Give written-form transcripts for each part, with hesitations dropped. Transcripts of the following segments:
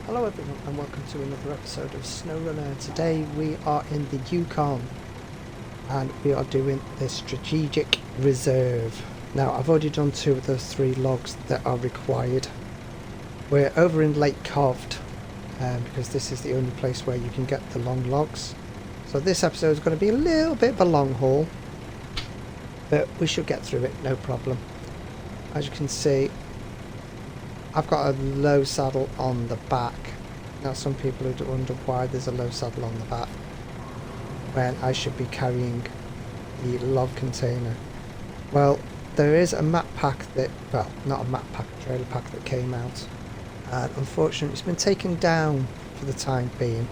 Hello everyone and welcome to another episode of Snowrunner. Today we are in the Yukon and we are doing the strategic reserve. Now I've already done 2 of those 3 logs that are required. We're over in Lake Coved because this is the only place where you can get the long logs. So this episode is going to be a little bit of a long haul, but we should get through it, no problem. As you can see, I've got a low saddle on the back. Now some people would wonder why there's a low saddle on the back when I should be carrying the log container. Well, there is a map pack that, well, not a map pack, a trailer pack that came out, and unfortunately it's been taken down for the time being,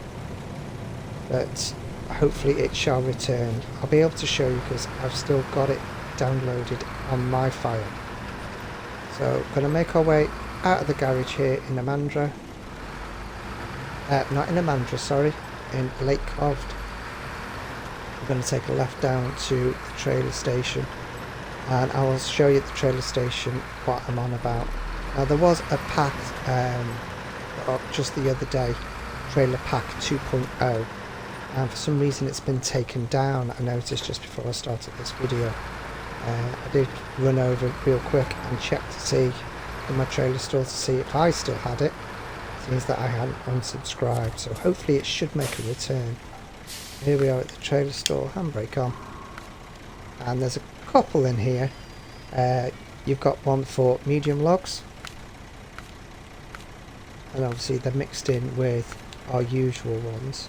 but hopefully it shall return. I'll be able to show you because I've still got it downloaded on my file. So we're going to make our way out of the garage here in Amandra. Not in Amandra, sorry, in Lake Coved. We're going to take a left down to the trailer station and I will show you at the trailer station what I'm on about. Now there was a pack just the other day, trailer pack 2.0, and for some reason it's been taken down. I noticed just before I started this video. I did run over real quick and check to see in my trailer store to see if I still had it. It means that I hadn't unsubscribed, so hopefully it should make a return. Here we are at the trailer store, handbrake on, and there's a couple in here. You've got one for medium logs, and obviously they're mixed in with our usual ones.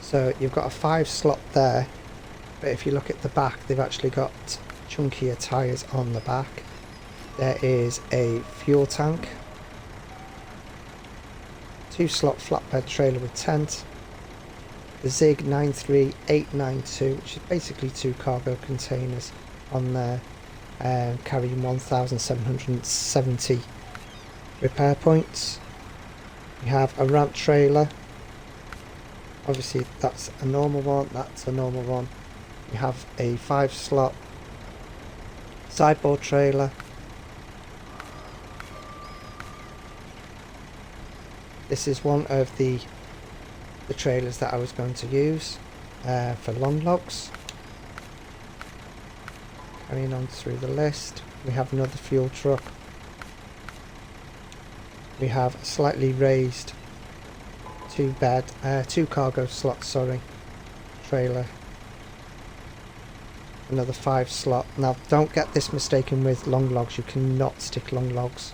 So you've got a 5 slot there, but if you look at the back, they've actually got chunkier tyres on the back. There is a fuel tank, 2 slot flatbed trailer with tent, the Zig 93892, which is basically 2 cargo containers on there, carrying 1,770 repair points. You have a ramp trailer, obviously that's a normal one, that's a normal one. You have a 5 slot sideboard trailer. This is one of the trailers that I was going to use for long logs. Carrying on through the list, we have another fuel truck. We have a slightly raised 2 cargo slot, sorry, trailer. Another 5 slot. Now don't get this mistaken with long logs, you cannot stick long logs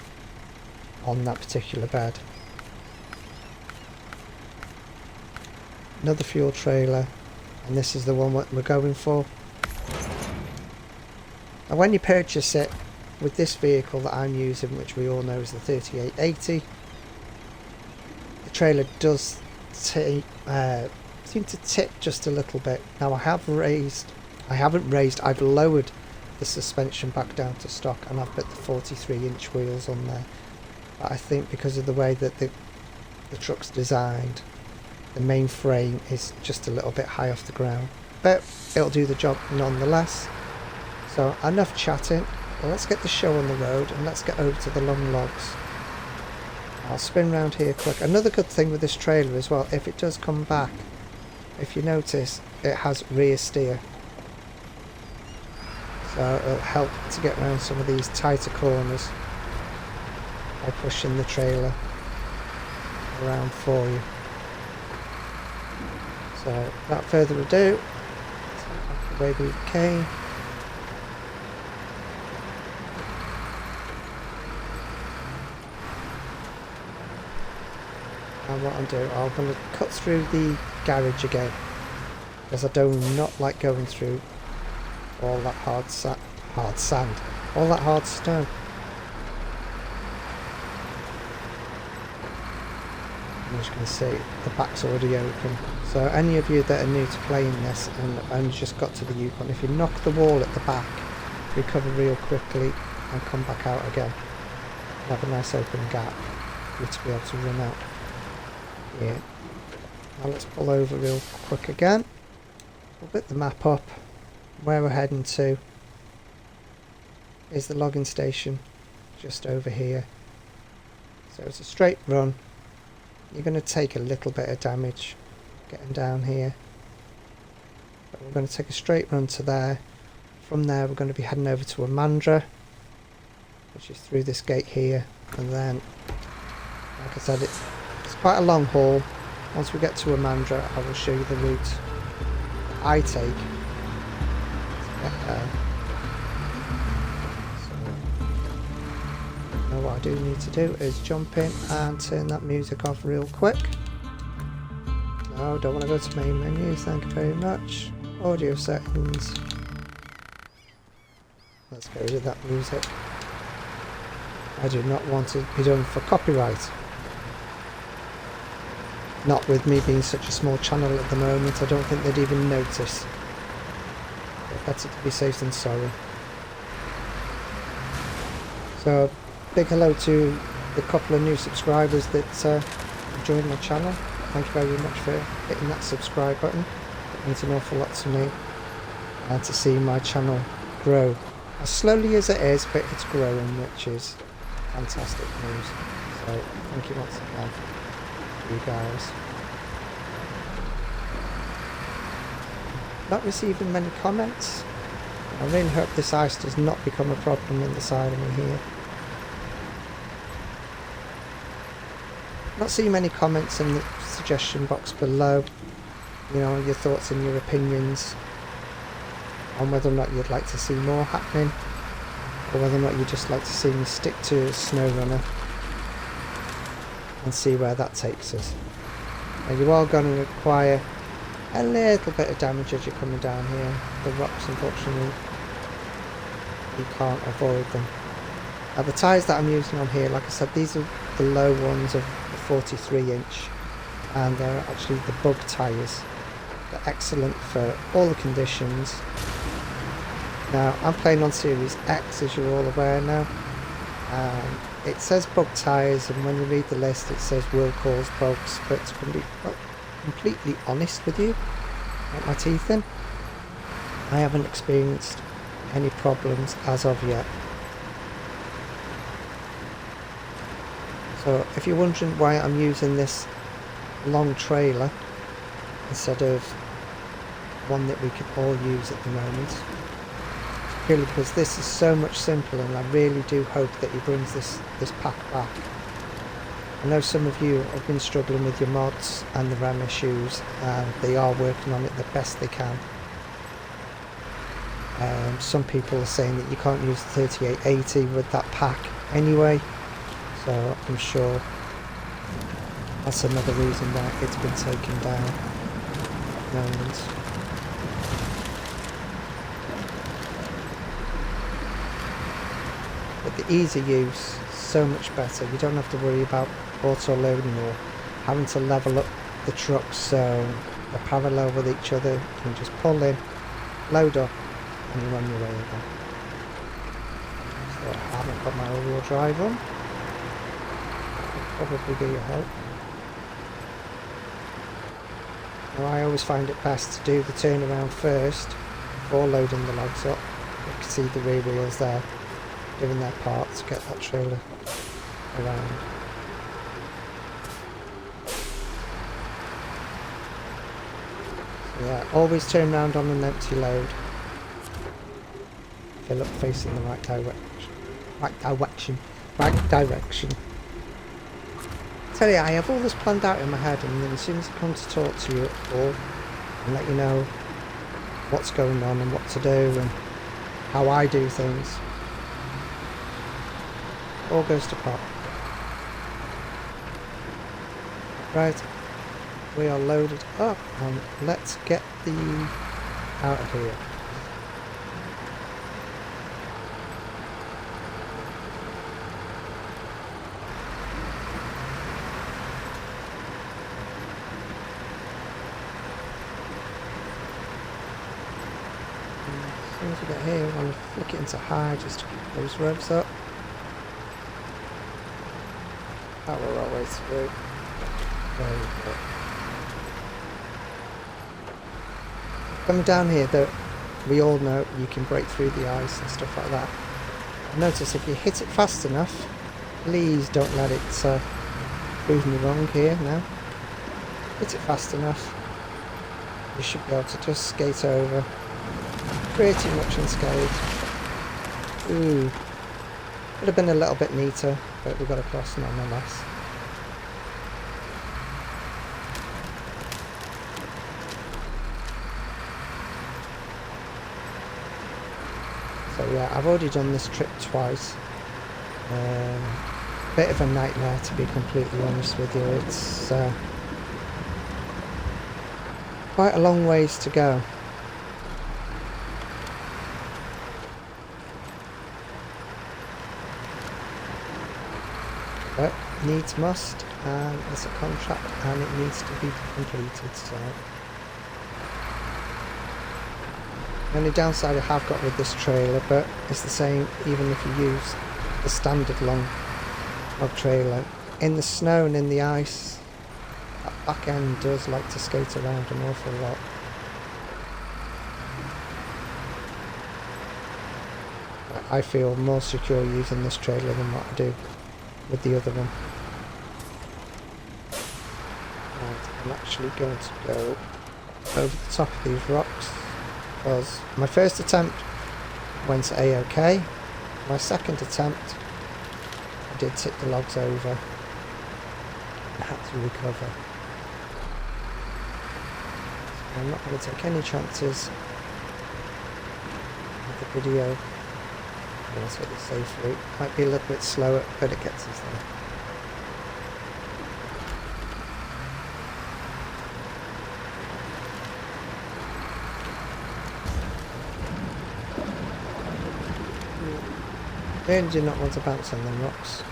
on that particular bed. Another fuel trailer, and this is the one we're going for. And when you purchase it with this vehicle that I'm using, which we all know is the 3880, the trailer does seem to tip just a little bit. Now I've lowered the suspension back down to stock and I've put the 43-inch wheels on there, but I think because of the way that the truck's designed, the main frame is just a little bit high off the ground, but it'll do the job nonetheless. So enough chatting, well, let's get the show on the road and let's get over to the long logs. I'll spin round here quick. Another good thing with this trailer as well, if it does come back, if you notice, it has rear steer, so it'll help to get around some of these tighter corners by pushing the trailer around for you. So without further ado, the way we came. And what I'm doing, I'm going to cut through the garage again, because I do not like going through all that hard sand, all that hard snow. As you can see, the back's already open. So any of you that are new to playing this and only just got to the Yukon, if you knock the wall at the back, recover real quickly and come back out again, you have a nice open gap for you to be able to run out. Yeah. Now let's pull over real quick again. We'll put the map up. Where we're heading to is the logging station just over here. So it's a straight run You're going to take a little bit of damage getting down here. But we're going to take a straight run to there. From there we're going to be heading over to Amandra, which is through this gate here, and then, like I said, it's quite a long haul. Once we get to Amandra, I will show you the route that I take to get there. So, now what I do need to do is jump in and turn that music off real quick. No, don't want to go to main menu, thank you very much. Audio settings. Let's get rid of that music. I do not want it to be done for copyright. Not with me being such a small channel at the moment, I don't think they'd even notice. But better to be safe than sorry. So, big hello to the couple of new subscribers that have joined my channel. Thank you very much for hitting that subscribe button. It means an awful lot to me. And to see my channel grow. As slowly as it is, but it's growing, which is fantastic news. So, thank you once again. You guys. Not receiving many comments. I really hope this ice does not become a problem in the side of me here. Not seeing many comments in the suggestion box below. You know, your thoughts and your opinions on whether or not you'd like to see more happening, or whether or not you'd just like to see me stick to Snowrunner and see where that takes us. Now, you are going to require a little bit of damage as you're coming down here. The rocks, unfortunately, you can't avoid them. Now, the tyres that I'm using on here, like I said, these are the low ones of the 43 inch, and they're actually the bug tyres. They're excellent for all the conditions. Now, I'm playing on Series X, as you're all aware now. It says bug tyres, and when you read the list it says will cause bugs, but to be completely honest with you, like my teeth in, I haven't experienced any problems as of yet. So if you're wondering why I'm using this long trailer instead of one that we can all use at the moment, it's purely because this is so much simpler, and I really do hope that he brings this pack back. I know some of you have been struggling with your mods and the RAM issues, and they are working on it the best they can. Some people are saying that you can't use the 3880 with that pack anyway, so I'm sure that's another reason why it's been taken down at the moment. But the easy use, so much better. You don't have to worry about auto loading or having to level up the trucks so they're parallel with each other. You can just pull in, load up, and you're on your way again. So I haven't got my all-wheel drive on. That'll probably be a help. Now, I always find it best to do the turnaround first before loading the logs up. You can see the rear wheels there doing their part to get that trailer around. So yeah, always turn around on an empty load. Fill up facing the right direction. Right direction. Tell you, I have all this planned out in my head, and then as soon as I come to talk to you all and let you know what's going on and what to do and how I do things, all goes to pot. Right, we are loaded up, and let's get the out of here. As soon as we get here, we want to flick it into high just to keep those revs up. Power our way through. There we go. Coming down here, though, we all know you can break through the ice and stuff like that. Notice if you hit it fast enough, please don't let it prove me wrong here now. Hit it fast enough. You should be able to just skate over. Pretty much unscathed. Ooh. Could have been a little bit neater, but we got across nonetheless. So yeah, I've already done this trip twice. Bit of a nightmare, to be completely honest with you. It's quite a long ways to go. But needs must, and it's a contract and it needs to be completed. So the only downside I have got with this trailer, but it's the same even if you use the standard long log trailer, in the snow and in the ice, that back end does like to skate around an awful lot. I feel more secure using this trailer than what I do with the other one. Right, I'm actually going to go over the top of these rocks, because my first attempt went A-OK. My second attempt, I did tip the logs over and had to recover. So I'm not going to take any chances with the video. I'm going to take the safe route. Might be a little bit slower, but it gets us there. Really do not want to bounce on them rocks.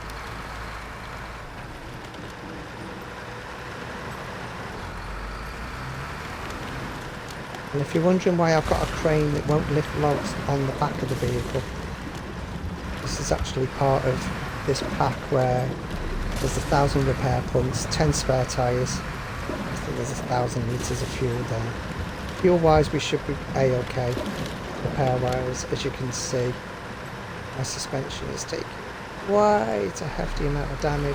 And if you're wondering why I've got a crane that won't lift logs on the back of the vehicle, this is actually part of this pack where there's 1,000 repair points, 10 spare tyres. I think there's 1,000 litres of fuel there. Fuel wise we should be A-OK. Repair wise, as you can see, my suspension is taking quite a hefty amount of damage,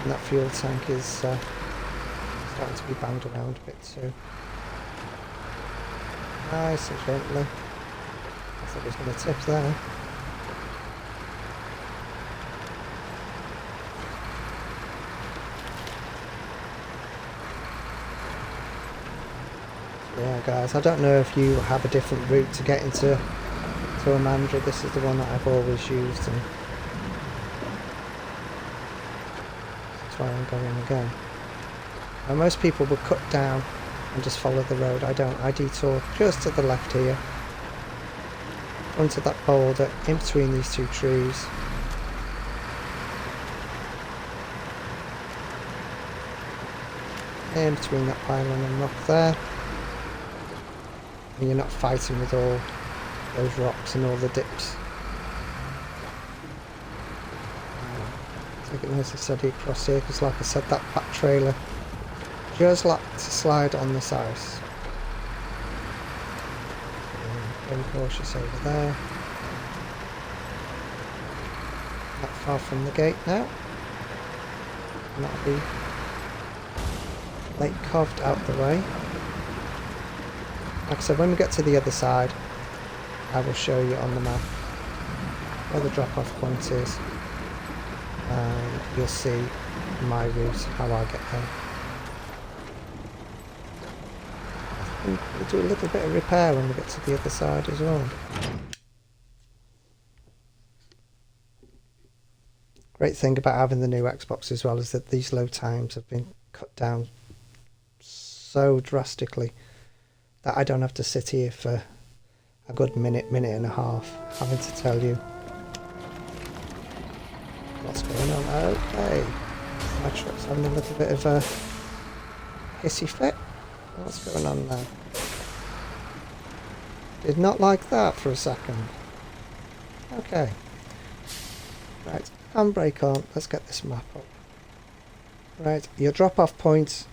and that fuel tank is starting to be banged around a bit too. Nice and gently. I thought it was going to tip there. Yeah guys, I don't know if you have a different route to get into Amandra. This is the one that I've always used, and that's why I'm going again. Now most people will cut down and just follow the road. I don't. I detour just to the left here, onto that boulder in between these two trees. In between that pylon and rock there. And you're not fighting with all those rocks and all the dips. Take it nice and steady across here, because like I said, that back trailer just like to slide on this ice. Very cautious over there. Not far from the gate now. And that'll be Lake Coved out the way. Like I said, when we get to the other side, I will show you on the map where the drop-off point is, and you'll see my route, how I get there. And we'll do a little bit of repair when we get to the other side as well. Great thing about having the new Xbox as well is that these load times have been cut down so drastically that I don't have to sit here for a good minute and a half having to tell you what's going on. Okay, my truck's having a little bit of a hissy fit. What's going on now? Did not like that for a second. Okay, right, handbrake on. Let's get this map up. Right, your drop off point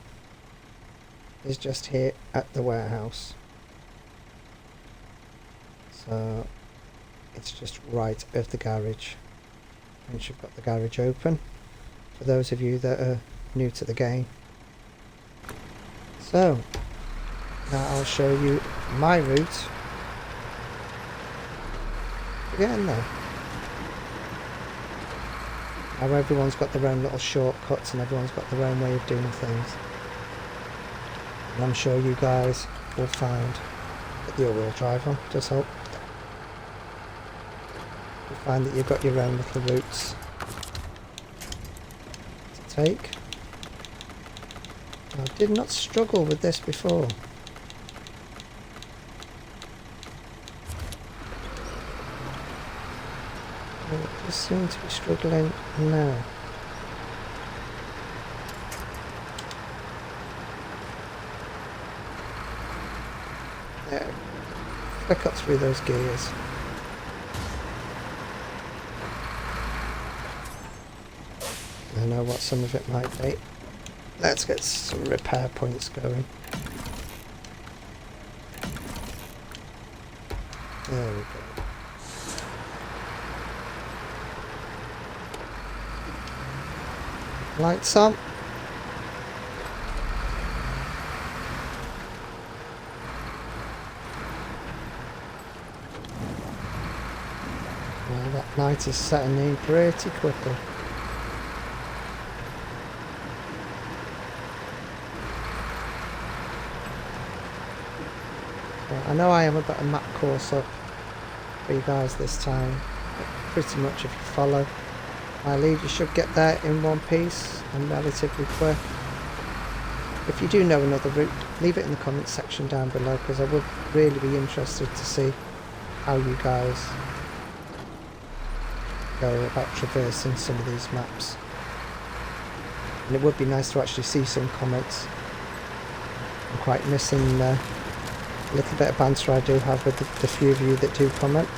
is just here at the warehouse. So it's just right of the garage. Once you've got the garage open, for those of you that are new to the game. So now I'll show you my route to get in there. Now everyone's got their own little shortcuts and everyone's got their own way of doing things. And I'm sure you guys will find that the all-wheel drive one does help. You'll find that you've got your own little routes to take. I did not struggle with this before. I just seem to be struggling now. There. Flick up through those gears. I know what some of it might be. Let's get some repair points going. There we go. Lights on. Well, that night is setting in pretty quickly. Well, I know I haven't got a map course up for you guys this time, but pretty much if you follow my lead you should get there in one piece and relatively quick. If you do know another route, leave it in the comments section down below, because I would really be interested to see how you guys go about traversing some of these maps. And it would be nice to actually see some comments. I'm quite missing a little bit of banter I do have with the few of you that do comment.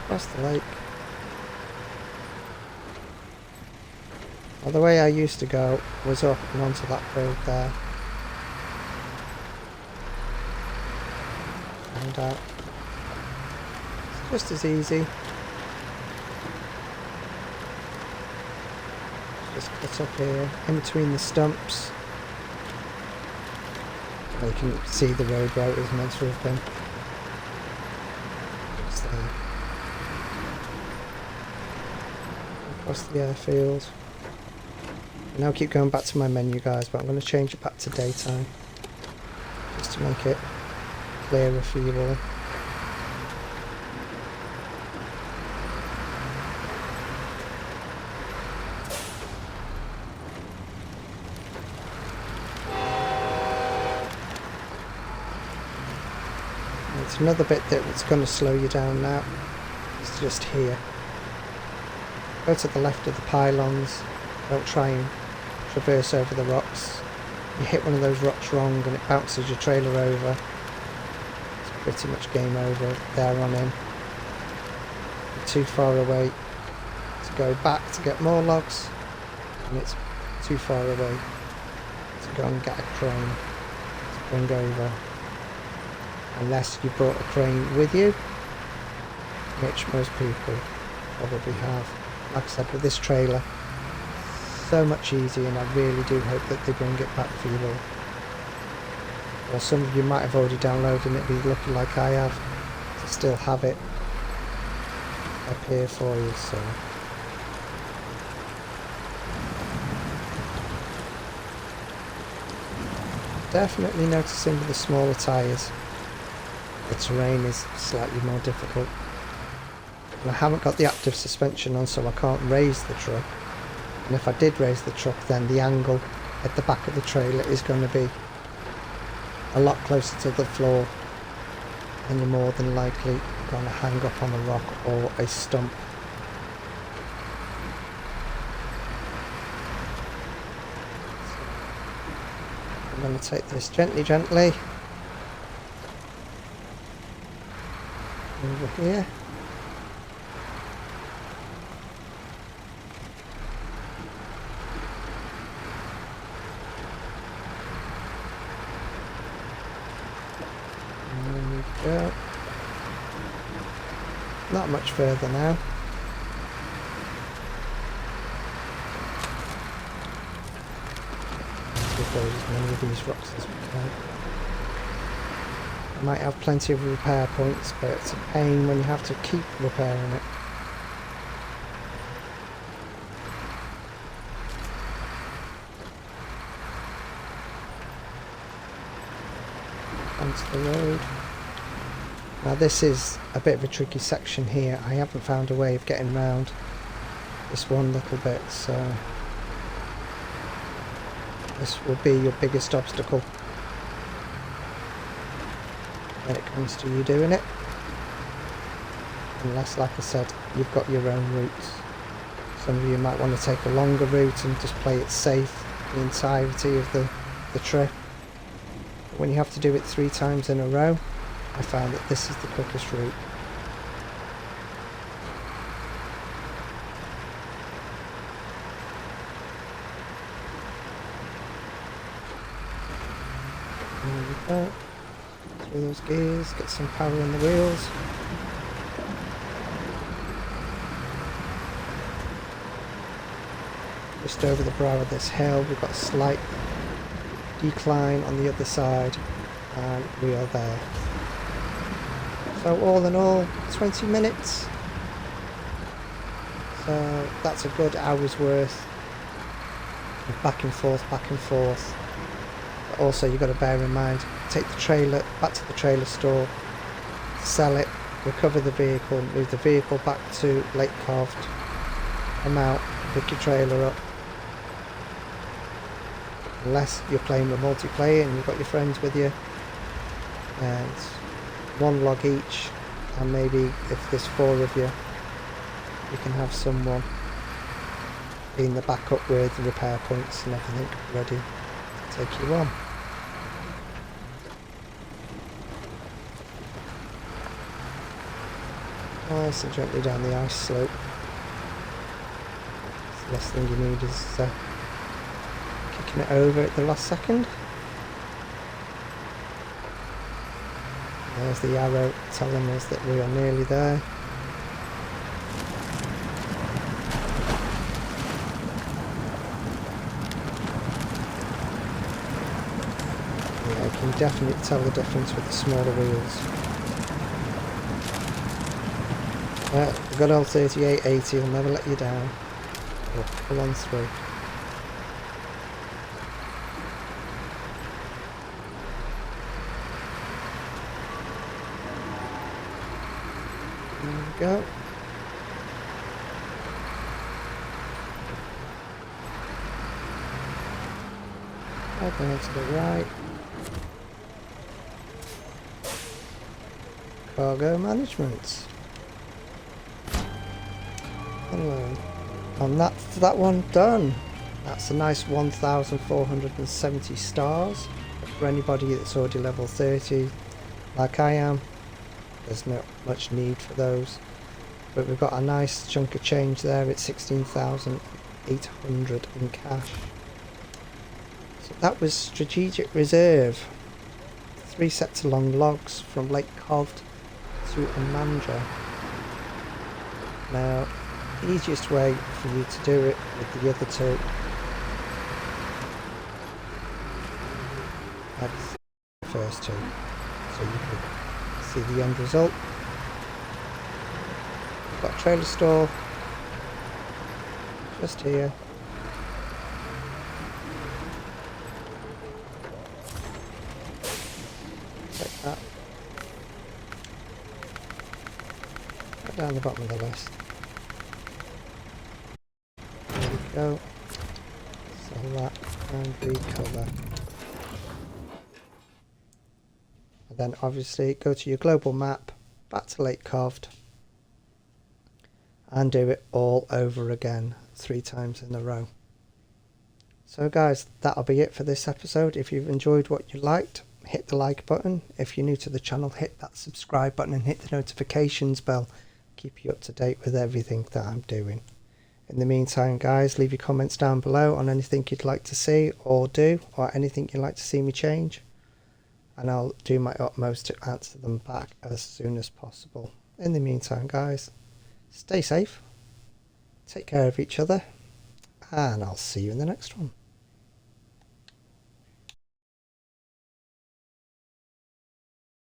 Across the lake. Well, the way I used to go was up and onto that road there. And out. It's just as easy. Just cut up here, in between the stumps. You can see the road where it was meant to have been. Just there. Across the airfield. And I'll keep going back to my menu, guys, but I'm going to change it back to daytime just to make it clearer for you all. It's another bit that's going to slow you down now. It's just here. Go to the left of the pylons. Don't try and traverse over the rocks. You hit one of those rocks wrong and it bounces your trailer over. It's pretty much game over there on in. You're too far away to go back to get more logs, and it's too far away to go and get a crane to bring over. Unless you brought a crane with you, which most people probably have. Like I said, with this trailer, so much easier, and I really do hope that they bring it back for you all. Or some of you might have already downloaded it, be lucky like I have to still have it up here for you. So definitely noticing with the smaller tyres, the terrain is slightly more difficult. And I haven't got the active suspension on, so I can't raise the truck. And if I did raise the truck, then the angle at the back of the trailer is going to be a lot closer to the floor, and you're more than likely going to hang up on a rock or a stump. I'm going to take this gently over here. go. Not much further now. Avoid as many of these rocks as we can. I might have plenty of repair points, but it's a pain when you have to keep repairing it. Onto the road. Now this is a bit of a tricky section here. I haven't found a way of getting round this one little bit, so this will be your biggest obstacle when it comes to you doing it. Unless, like I said, you've got your own routes. Some of you might want to take a longer route and just play it safe the entirety of the trip. But when you have to do it 3 times in a row, I found that this is the quickest route. There we go. Through those gears, get some power in the wheels. Just over the brow of this hill, we've got a slight decline on the other side, and we are there. So all in all, 20 minutes. So that's a good hour's worth of back and forth, back and forth. But also you've got to bear in mind, take the trailer back to the trailer store, sell it, recover the vehicle, move the vehicle back to Lake Carved, come out, pick your trailer up. Unless you're playing with multiplayer and you've got your friends with you, and 1 log each, and maybe if there's 4 of you, you can have someone being the backup with repair points and everything ready to take you on. Nice and gently down the ice slope. The last thing you need is kicking it over at the last second. There's the arrow telling us that we are nearly there. Yeah, you can definitely tell the difference with the smaller wheels. The good old 3880 will never let you down. We'll pull on through. There we go. Up and to the right. Cargo management. Hello. And that's that one done. That's a nice 1,470 stars. For anybody that's already level 30, like I am, there's not much need for those. But we've got a nice chunk of change there at 16,800 in cash. So that was Strategic Reserve. 3 sets of long logs from Lake Coved to Amandra. Now, the easiest way for you to do it with the other 2, that's the first 2, so you can see the end result. We've got a trailer store just here. Take that. Right down the bottom of the list. There we go. Sell that and recover. And then obviously go to your global map, back to Lake Carved, and do it all over again 3 times in a row. So guys, that'll be it for this episode. If you've enjoyed what you liked, hit the like button. If you're new to the channel, hit that subscribe button and hit the notifications bell. Keep you up to date with everything that I'm doing. In the meantime guys, leave your comments down below on anything you'd like to see or do, or anything you'd like to see me change. and I'll do my utmost to answer them back as soon as possible. In the meantime, guys, stay safe, take care of each other, and I'll see you in the next one.